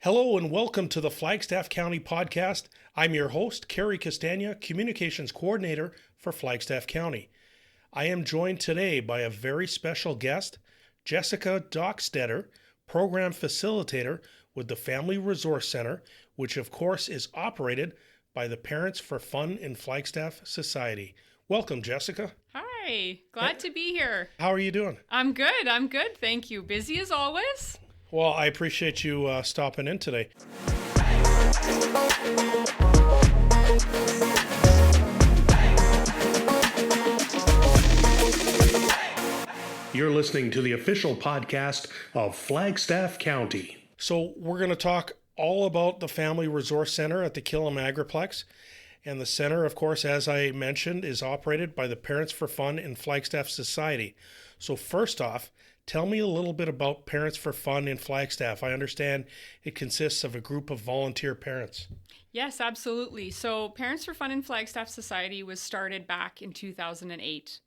Hello and welcome to the Flagstaff County podcast. I'm your host, Cary, Castagna, Communications Coordinator for Flagstaff County. I am joined today by a very special guest, Jessica Docksteader, Program Facilitator with the Family Resource Center, which of course is operated by the Parents for Fun in Flagstaff Society. Welcome, Jessica. Hi, glad to be here. How are you doing? I'm good. Thank you. Busy as always. Well, I appreciate you stopping in today. You're listening to the official podcast of Flagstaff County. So we're going to talk all about the Family Resource Center at the Killam Agriplex. And the center, of course, as I mentioned, is operated by the Parents for Fun in Flagstaff Society. So first off, tell me a little bit about Parents for Fun in Flagstaff. I understand it consists of a group of volunteer parents. Yes, absolutely. So Parents for Fun in Flagstaff Society was started back in 2008.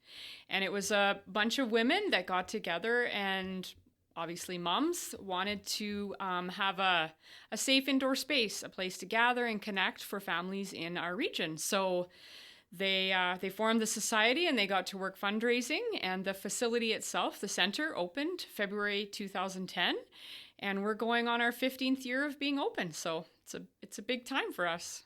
And it was a bunch of women that got together, and obviously moms wanted to have a safe indoor space, a place to gather and connect for families in our region. So they formed the society and they got to work fundraising, and the facility itself, the center, opened February 2010, and we're going on our 15th year of being open. So it's a big time for us.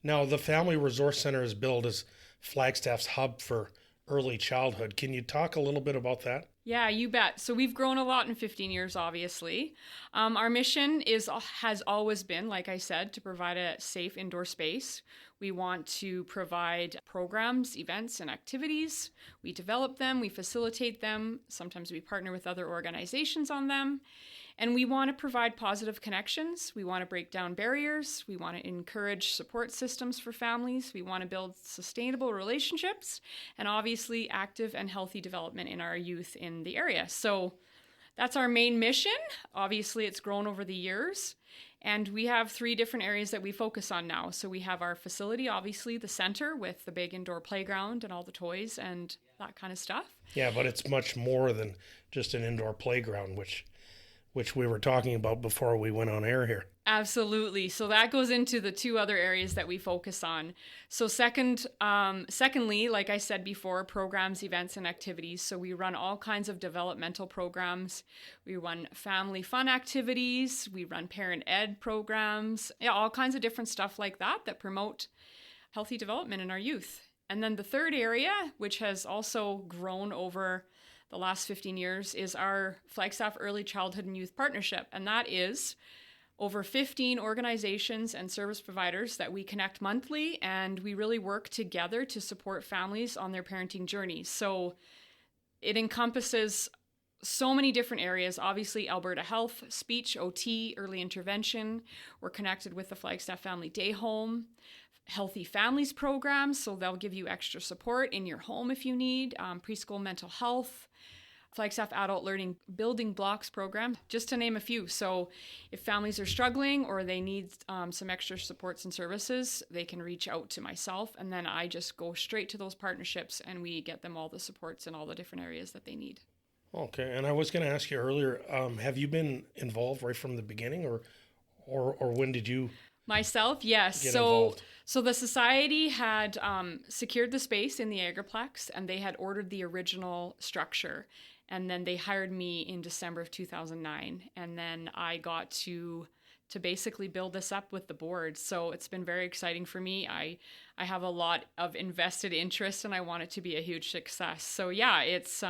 Now, the Family Resource Center is billed as Flagstaff's hub for early childhood. Can you talk a little bit about that? Yeah, you bet. So we've grown a lot in 15 years, obviously. Our mission has always been, like I said, to provide a safe indoor space. We want to provide programs, events, and activities. We develop them, we facilitate them. Sometimes we partner with other organizations on them. And we want to provide positive connections. We want to break down barriers. We want to encourage support systems for families. We want to build sustainable relationships and obviously active and healthy development in our youth in the area. So that's our main mission. Obviously, it's grown over the years. And we have 3 different areas that we focus on now. So we have our facility, obviously, the center with the big indoor playground and all the toys and that kind of stuff. Yeah, but it's much more than just an indoor playground, which we were talking about before we went on air here. Absolutely. So that goes into the 2 other areas that we focus on. So secondly, like I said before, programs, events, and activities. So we run all kinds of developmental programs. We run family fun activities. We run parent ed programs. Yeah, all kinds of different stuff like that promote healthy development in our youth. And then the third area, which has also grown over the last 15 years, is our Flagstaff Early Childhood and Youth Partnership. And that is over 15 organizations and service providers that we connect monthly, and we really work together to support families on their parenting journeys. So it encompasses so many different areas. Obviously, Alberta Health, speech, OT, early intervention. We're connected with the Flagstaff Family Day Home, Healthy Families programs, so they'll give you extra support in your home if you need, preschool mental health, Flagstaff Adult Learning Building Blocks program, just to name a few. So if families are struggling or they need some extra supports and services, they can reach out to myself, and then I just go straight to those partnerships and we get them all the supports in all the different areas that they need. Okay, and I was going to ask you earlier, have you been involved right from the beginning, or when did you? Myself, yes. So the society had secured the space in the Agriplex, and they had ordered the original structure. And then they hired me in December of 2009. And then I got to basically build this up with the board. So it's been very exciting for me. I have a lot of invested interest, and I want it to be a huge success. So yeah, it's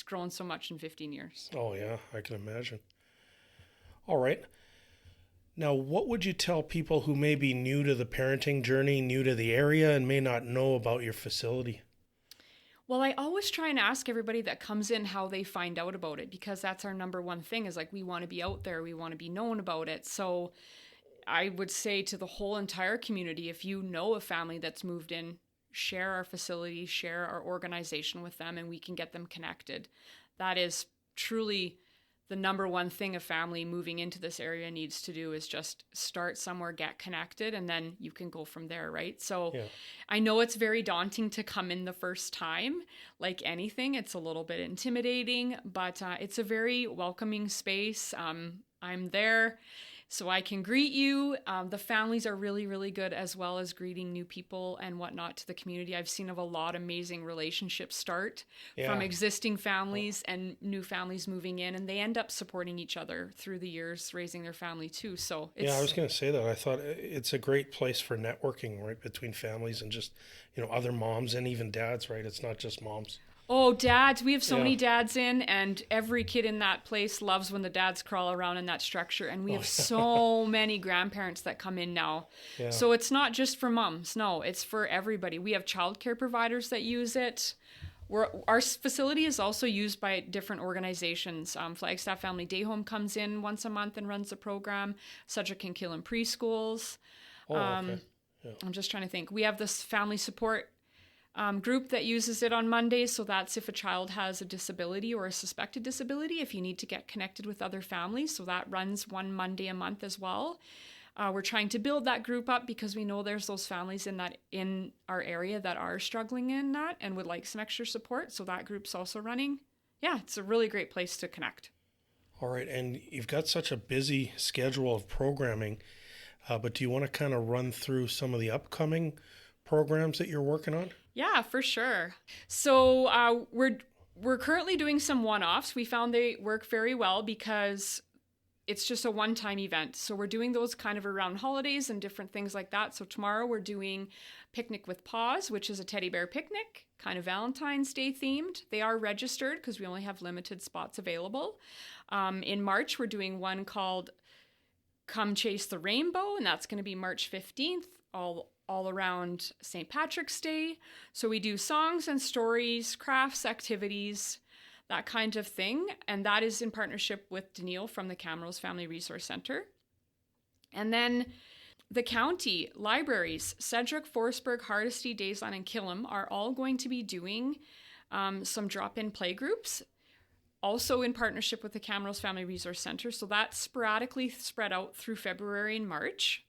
grown so much in 15 years. Oh yeah, I can imagine. All right. Now, what would you tell people who may be new to the parenting journey, new to the area, and may not know about your facility? Well, I always try and ask everybody that comes in how they find out about it, because that's our number one thing, is like, we want to be out there, we want to be known about it. So I would say to the whole entire community, if you know a family that's moved in, share our facility, share our organization with them, and we can get them connected. That is truly the number one thing a family moving into this area needs to do, is just start somewhere, get connected, and then you can go from there, right? So yeah. I know it's very daunting to come in the first time. Like anything, it's a little bit intimidating, but it's a very welcoming space. I'm there so I can greet you. The families are really, really good, as well as greeting new people and whatnot to the community. I've seen of a lot of amazing relationships start from existing families and new families moving in, and they end up supporting each other through the years, raising their family too. So it's, I was going to say that. I thought it's a great place for networking, right, between families and just, other moms and even dads, right? It's not just moms. Oh, dads. We have so many dads in, and every kid in that place loves when the dads crawl around in that structure. And we have so many grandparents that come in now. Yeah. So it's not just for moms. No, it's for everybody. We have childcare providers that use it. Our facility is also used by different organizations. Flagstaff Family Day Home comes in once a month and runs a program. Cedric and Killam preschools. Okay. Yeah. I'm just trying to think. We have this family support group that uses it on Mondays. So that's if a child has a disability or a suspected disability, if you need to get connected with other families. So that runs one Monday a month as well. We're trying to build that group up because we know there's those families in our area that are struggling in that and would like some extra support. So that group's also running. Yeah, it's a really great place to connect. All right. And you've got such a busy schedule of programming, but do you want to kind of run through some of the upcoming programs that you're working on? Yeah, for sure. So we're currently doing some one-offs. We found they work very well because it's just a one-time event. So we're doing those kind of around holidays and different things like that. So tomorrow we're doing Picnic with Paws, which is a teddy bear picnic, kind of Valentine's Day themed. They are registered because we only have limited spots available. In March, we're doing one called Come Chase the Rainbow, and that's going to be March 15th, all around St. Patrick's Day. So we do songs and stories, crafts, activities, that kind of thing. And that is in partnership with Daniil from the Camrose Family Resource Center. And then the county libraries, Cedric, Forestburg, Hardisty, Daysland, and Killam are all going to be doing some drop-in play groups, also in partnership with the Camrose Family Resource Center. So that's sporadically spread out through February and March.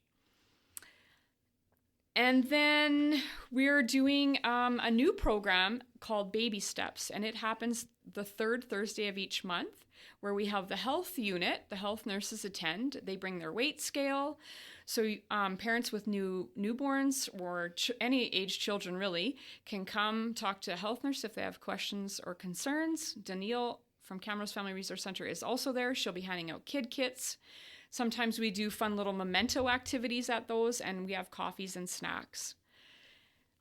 And then we're doing a new program called Baby Steps, and it happens the third Thursday of each month, where we have the health unit. The health nurses attend. They bring their weight scale. So parents with newborns or any age children really can come talk to a health nurse if they have questions or concerns. Daniil from Camrose Family Resource Center is also there. She'll be handing out kid kits. Sometimes we do fun little memento activities at those, and we have coffees and snacks.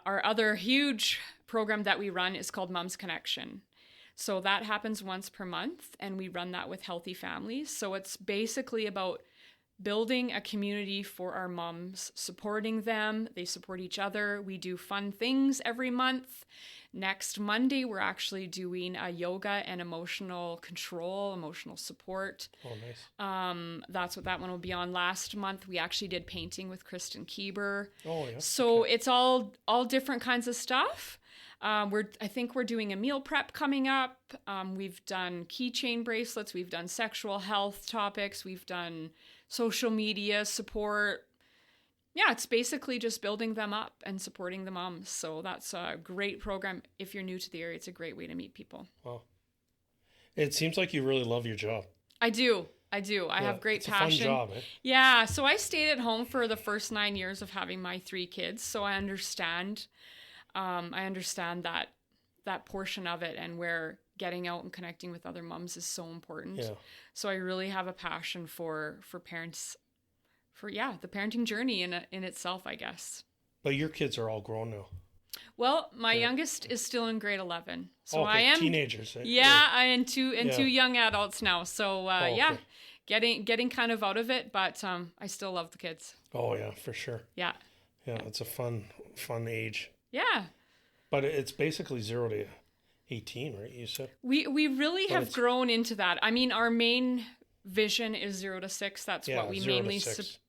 Our other huge program that we run is called Mom's Connection. So that happens once per month, and we run that with healthy families. So it's basically about building a community for our moms, supporting them. They support each other. We do fun things every month. Next Monday, we're actually doing a yoga and emotional control, emotional support. Oh, nice. That's what that one will be on. Last month, we actually did painting with Kristen Kieber. Oh, yeah. So It's all different kinds of stuff. I think we're doing a meal prep coming up. We've done keychain bracelets. We've done sexual health topics. We've done social media support. Yeah, it's basically just building them up and supporting the moms. So that's a great program. If you're new to the area, it's a great way to meet people. Wow. It seems like you really love your job. I do. I have great passion. It's a fun job, eh? Yeah. So I stayed at home for the first 9 years of having my 3 kids. So I understand that portion of it, and where getting out and connecting with other moms is so important. Yeah. So I really have a passion for parents, for the parenting journey in itself, I guess. But your kids are all grown now. Well, my youngest is still in grade 11. So okay. I am teenagers. Eh? I am two young adults now. So okay. Getting kind of out of it, but I still love the kids. Oh yeah, for sure. Yeah. Yeah, it's a fun age. Yeah. But it's basically 0 to 18, right? You said. We really have grown into that. I mean, our main vision is 0 to 6. That's what we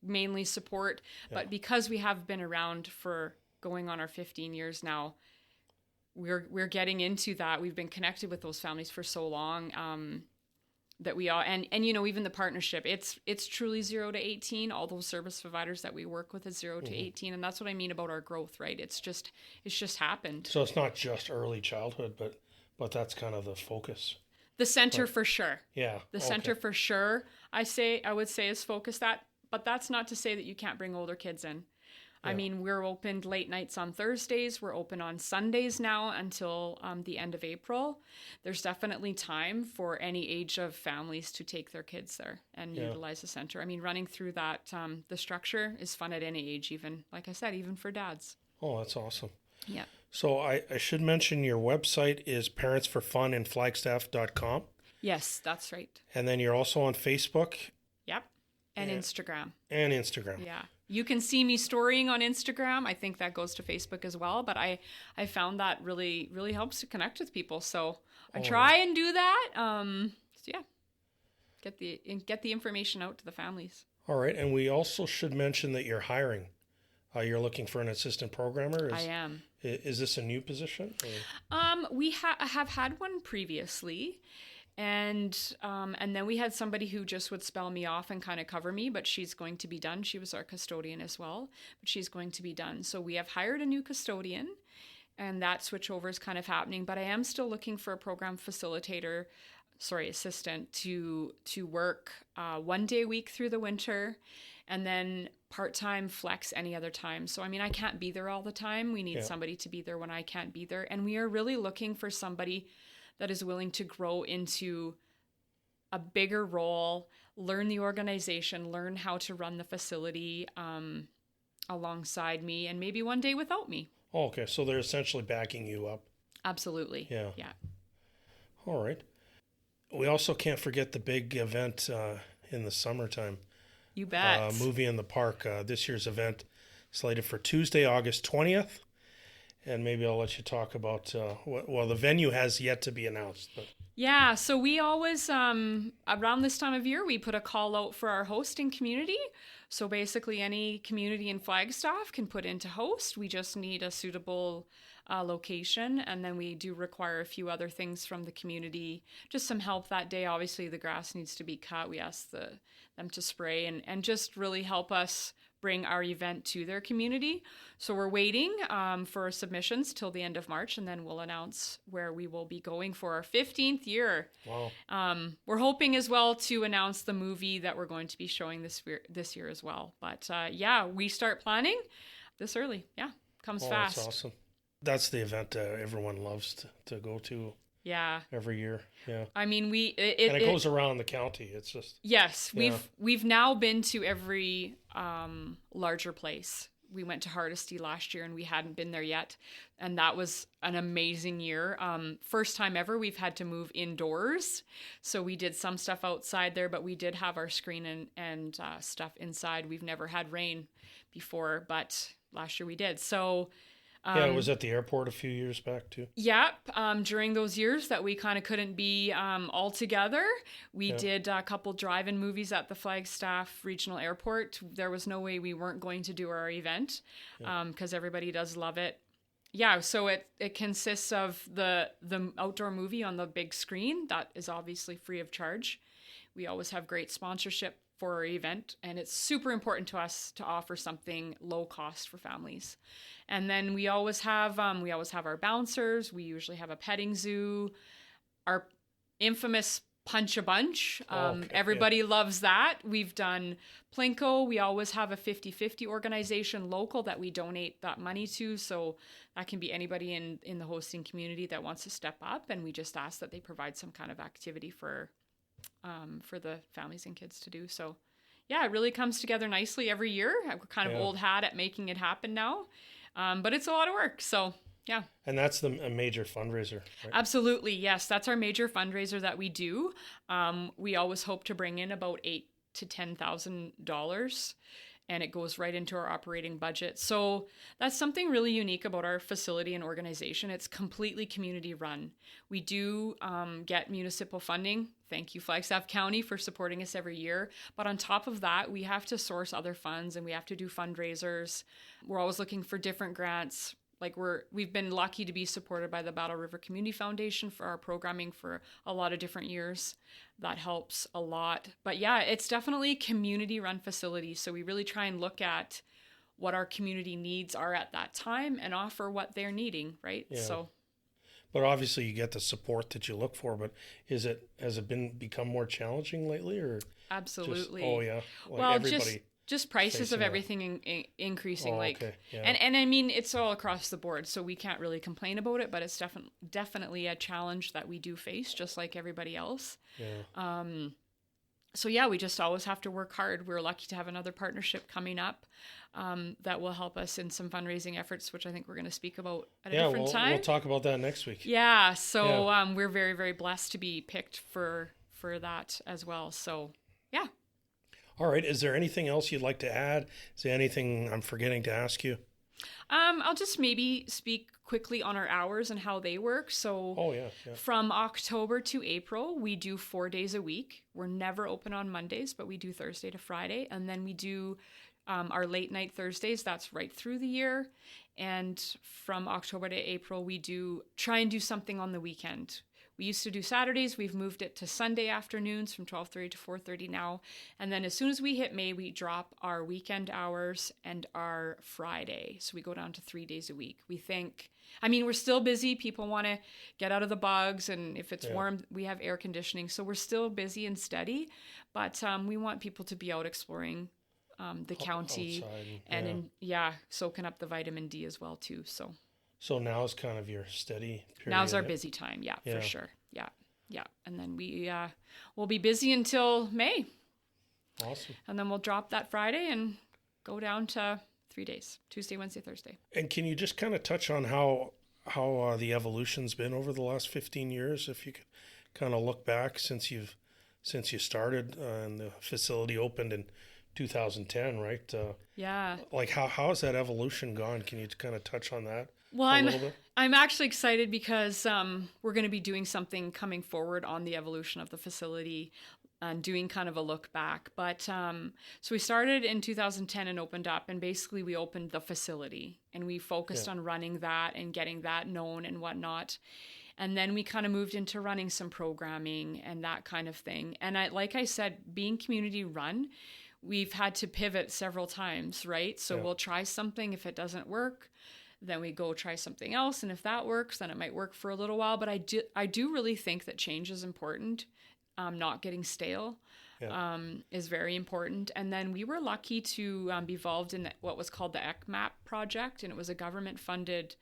mainly support. Yeah. But because we have been around for going on our 15 years now, we're getting into that. We've been connected with those families for so long that we all and even the partnership. It's truly 0 to 18. All those service providers that we work with is 0 to 18, and that's what I mean about our growth, right? It's just happened. So it's not just early childhood, but that's kind of the focus. The center for sure. Yeah. The center for sure, I would say is focused that, but that's not to say that you can't bring older kids in. I mean, we're opened late nights on Thursdays. We're open on Sundays now until the end of April. There's definitely time for any age of families to take their kids there and utilize the center. I mean, running through that, the structure is fun at any age, even, like I said, even for dads. Oh, that's awesome. Yeah. So I should mention your website is parentsforfuninflagstaff.com. Yes, that's right. And then you're also on Facebook. Yep. And Instagram. And Instagram. Yeah. You can see me storying on Instagram. I think that goes to Facebook as well. But I found that really, really helps to connect with people. So I try and do that. So yeah, get the information out to the families. All right. And we also should mention that you're hiring. You're looking for an assistant programmer. I am. Is this a new position? We have had one previously. And then we had somebody who just would spell me off and kind of cover me, but she's going to be done. She was our custodian as well, but she's going to be done. So we have hired a new custodian, and that switchover is kind of happening. But I am still looking for a program facilitator, assistant to work 1 day a week through the winter, and then part-time flex any other time. So, I mean, I can't be there all the time. We need somebody to be there when I can't be there. And we are really looking for somebody that is willing to grow into a bigger role, learn the organization, learn how to run the facility alongside me, and maybe one day without me. Oh, okay. So they're essentially backing you up. Absolutely. Yeah. Yeah. All right. We also can't forget the big event in the summertime. You bet. Movie in the Park. This year's event slated for Tuesday, August 20th. And maybe I'll let you talk about, the venue has yet to be announced. But. Yeah, so we always, around this time of year, we put a call out for our hosting community. So basically any community in Flagstaff can put in to host. We just need a suitable location. And then we do require a few other things from the community. Just some help that day. Obviously, the grass needs to be cut. We ask them to spray and just really help us bring our event to their community. So we're waiting for submissions till the end of March, and then we'll announce where we will be going for our 15th year. Wow. We're hoping as well to announce the movie that we're going to be showing this year as well. But we start planning this early. Yeah, comes fast. That's awesome. That's the event everyone loves to go to. Yeah. Every year. Yeah. I mean, it goes around the county. It's just. Yes, we've now been to every larger place. We went to Hardesty last year and we hadn't been there yet, and that was an amazing year. First time ever we've had to move indoors, so we did some stuff outside there, but we did have our screen and stuff inside. We've never had rain before, but last year we did. So. It was at the airport a few years back too. Yep. During those years that we kind of couldn't be all together, we did a couple drive-in movies at the Flagstaff Regional Airport. There was no way we weren't going to do our event because everybody does love it. Yeah, so it consists of the outdoor movie on the big screen. That is obviously free of charge. We always have great sponsorship for our event, and it's super important to us to offer something low cost for families. And then we always have our bouncers. We usually have a petting zoo, our infamous Punch a Bunch. Everybody loves that. We've done Plinko. We always have a 50-50 organization local that we donate that money to. So that can be anybody in the hosting community that wants to step up, and we just ask that they provide some kind of activity for the families and kids to do. So yeah, it really comes together nicely every year. We're kind of old hat at making it happen now. But it's a lot of work. So yeah. And that's a major fundraiser, right? Absolutely. Yes. That's our major fundraiser that we do. We always hope to bring in about $8,000 to $10,000, and it goes right into our operating budget. So that's something really unique about our facility and organization. It's completely community run. We do get municipal funding. Thank you, Flagstaff County, for supporting us every year. But on top of that, we have to source other funds and we have to do fundraisers. We're always looking for different grants. Like we've been lucky to be supported by the Battle River Community Foundation for our programming for a lot of different years. That helps a lot. But yeah, it's definitely community-run facilities. So we really try and look at what our community needs are at that time and offer what they're needing, right? Yeah. So, But obviously you get the support that you look for, but has it become more challenging lately, or Absolutely. oh yeah, like Well, everybody just prices of facing everything increasing, okay, yeah. and I mean it's all across the board, so we can't really complain about it, but it's definitely a challenge that we do face, just like everybody else. Yeah. So yeah, we just always have to work hard. We're lucky to have another partnership coming up that will help us in some fundraising efforts, which I think we're going to speak about at a different time. We'll talk about that next week. Yeah, so we're very, very blessed to be picked for that as well. So yeah. All right. Is there anything else you'd like to add? Is there anything I'm forgetting to ask you? I'll just maybe speak quickly on our hours and how they work. So from October to April, we do 4 days a week. We're never open on Mondays, but we do Thursday to Friday. And then we do our late night Thursdays. That's right through the year. And from October to April, we do try and do something on the weekend. We used to do Saturdays. We've moved it to Sunday afternoons from 12:30 to 4:30 now. And then as soon as we hit May, we drop our weekend hours and our Friday. So we go down to 3 days a week. We think, I mean, we're still busy. People want to get out of the bugs. And if it's warm, we have air conditioning. So we're still busy and steady. But we want people to be out exploring the county outside, and soaking up the vitamin D as well too. So now is kind of your steady period. Now's our busy time. Yeah, for sure. Yeah. And then we'll be busy until May. Awesome. And then we'll drop that Friday and go down to 3 days, Tuesday, Wednesday, Thursday. And can you just kind of touch on how the evolution's been over the last 15 years? If you could kind of look back since you started and the facility opened in 2010, right? Like how has that evolution gone? Can you kind of touch on that? Well, I'm actually excited because we're going to be doing something coming forward on the evolution of the facility and doing kind of a look back. But so we started in 2010 and opened up, and basically we opened the facility and we focused on running that and getting that known and whatnot. And then we kind of moved into running some programming and that kind of thing. And like I said, being community run, we've had to pivot several times, right? So we'll try something. If it doesn't work, then we go try something else. And if that works, then it might work for a little while. But I do really think that change is important. Not getting stale is very important. And then we were lucky to be involved in what was called the ECMAP project. And it was a government-funded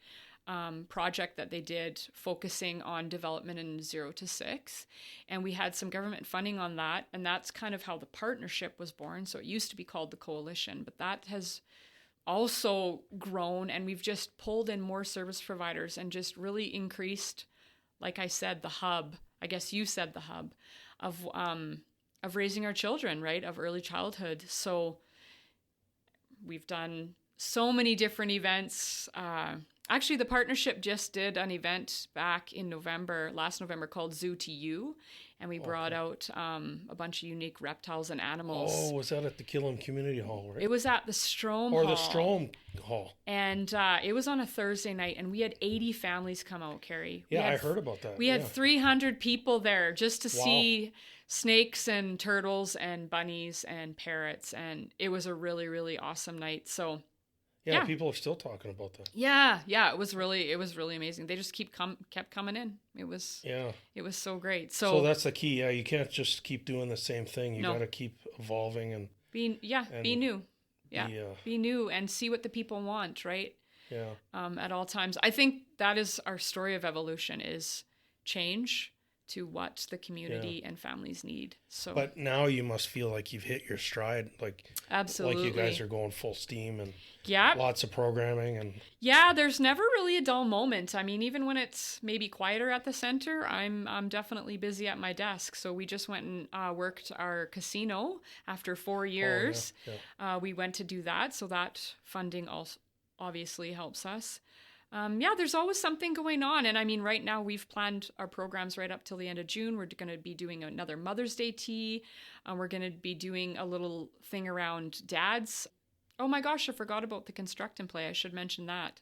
project that they did focusing on development in 0 to 6. And we had some government funding on that. And that's kind of how the partnership was born. So it used to be called the coalition, but that has also grown, and we've just pulled in more service providers and just really increased, like I said, the hub, I guess you said the hub of raising our children, right? Of early childhood. So we've done so many different events. Actually, the partnership just did an event back in last November called Zoo to You. And we brought out a bunch of unique reptiles and animals. Oh, was that at the Killam Community Hall, right? It was at the Strom Hall. Or the Strom Hall. And it was on a Thursday night, and we had 80 families come out, Cary. Yeah, I heard about that. We had 300 people there just to see snakes and turtles and bunnies and parrots, and it was a really, really awesome night. So yeah, people are still talking about that. Yeah, it was really amazing. They just kept coming in. It was so great. So that's the key. Yeah, you can't just keep doing the same thing. You got to keep evolving and be new. Be new and see what the people want, right? Yeah. At all times. I think that is our story of evolution, is change to what the community and families need. So, but now you must feel like you've hit your stride, absolutely, like you guys are going full steam and Yep. Lots of programming and yeah, there's never really a dull moment. I mean, even when it's maybe quieter at the center, I'm definitely busy at my desk. So we just went and worked our casino after 4 years. Oh, yeah. We went to do that, so that funding also obviously helps us. Yeah, there's always something going on. And I mean, right now we've planned our programs right up till the end of June. We're going to be doing another Mother's Day tea. We're going to be doing a little thing around dads. Oh my gosh, I forgot about the Construct and Play. I should mention that.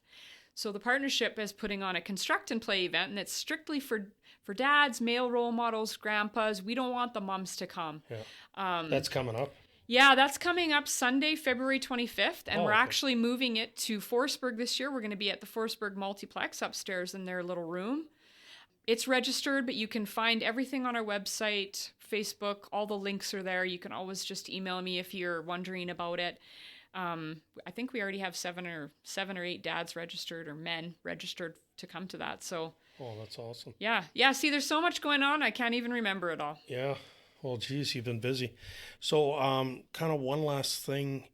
So the partnership is putting on a Construct and Play event, and it's strictly for dads, male role models, grandpas. We don't want the moms to come. Yeah. That's coming up. Yeah, that's coming up Sunday, February 25th, and we're actually moving it to Forestburg this year. We're going to be at the Forestburg Multiplex upstairs in their little room. It's registered, but you can find everything on our website, Facebook, all the links are there. You can always just email me if you're wondering about it. I think we already have seven or 8 dads registered, or men registered to come to that. So, oh, that's awesome. Yeah. See, there's so much going on. I can't even remember it all. Yeah. Well, geez, you've been busy. So, kind of one last thing.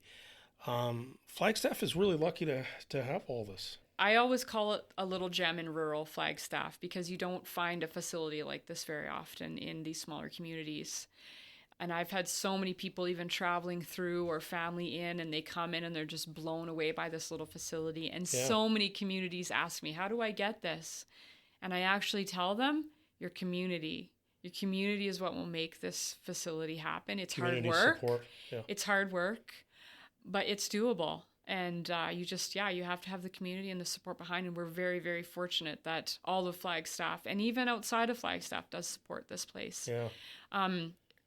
Flagstaff is really lucky to have all this. I always call it a little gem in rural Flagstaff because you don't find a facility like this very often in these smaller communities. And I've had so many people even traveling through or family in, and they come in and they're just blown away by this little facility. And so many communities ask me, how do I get this? And I actually tell them, your community. Your community is what will make this facility happen. It's community hard work. Support. Yeah. It's hard work, but it's doable. And you have to have the community and the support behind. And we're very, very fortunate that all of Flagstaff, and even outside of Flagstaff, does support this place. Yeah.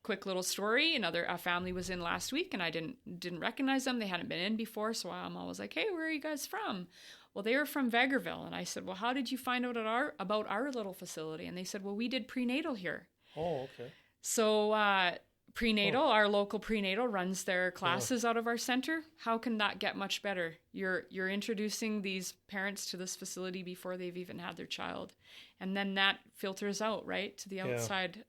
Quick little story. A family was in last week, and I didn't recognize them. They hadn't been in before, so I'm always like, "Hey, where are you guys from?" Well, they were from Vegreville, and I said, "Well, how did you find out about our little facility?" And they said, "Well, we did prenatal here." Oh, okay. So prenatal, our local prenatal runs their classes out of our center. How can that get much better? You're introducing these parents to this facility before they've even had their child, and then that filters out right to the outside.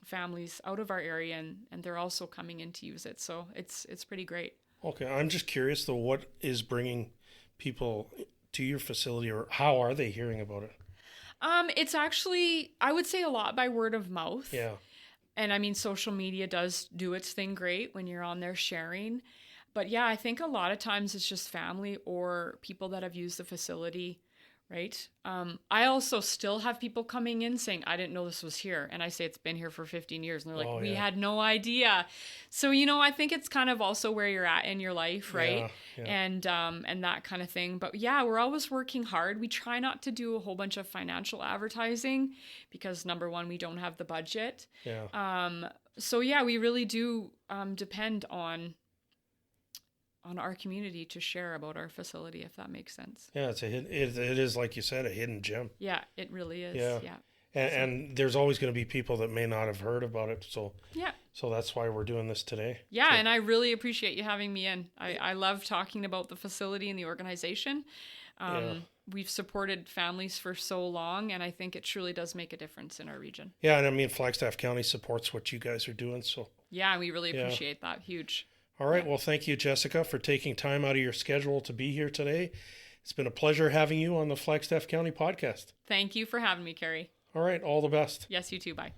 Families out of our area, and they're also coming in to use it. So it's pretty great. Okay. I'm just curious though, what is bringing people to your facility, or how are they hearing about it? It's actually, I would say, a lot by word of mouth. Yeah. And I mean, social media does do its thing great when you're on there sharing. But yeah, I think a lot of times it's just family or people that have used the facility. Right. I also still have people coming in saying, I didn't know this was here. And I say, it's been here for 15 years. And they're like, we had no idea. So, I think it's kind of also where you're at in your life. Right. Yeah. And that kind of thing. But yeah, we're always working hard. We try not to do a whole bunch of financial advertising because, number one, we don't have the budget. Yeah. So yeah, we really do depend on our community to share about our facility, if that makes sense. Yeah, it is, like you said, a hidden gem. Yeah, it really is. Yeah. And there's always going to be people that may not have heard about it. So yeah. So that's why we're doing this today. Yeah, and I really appreciate you having me in. I love talking about the facility and the organization. We've supported families for so long, and I think it truly does make a difference in our region. Yeah, and I mean, Flagstaff County supports what you guys are doing. So yeah, we really appreciate that. Huge. All right. Well, thank you, Jessica, for taking time out of your schedule to be here today. It's been a pleasure having you on the Flagstaff County podcast. Thank you for having me, Cary. All right. All the best. Yes, you too. Bye.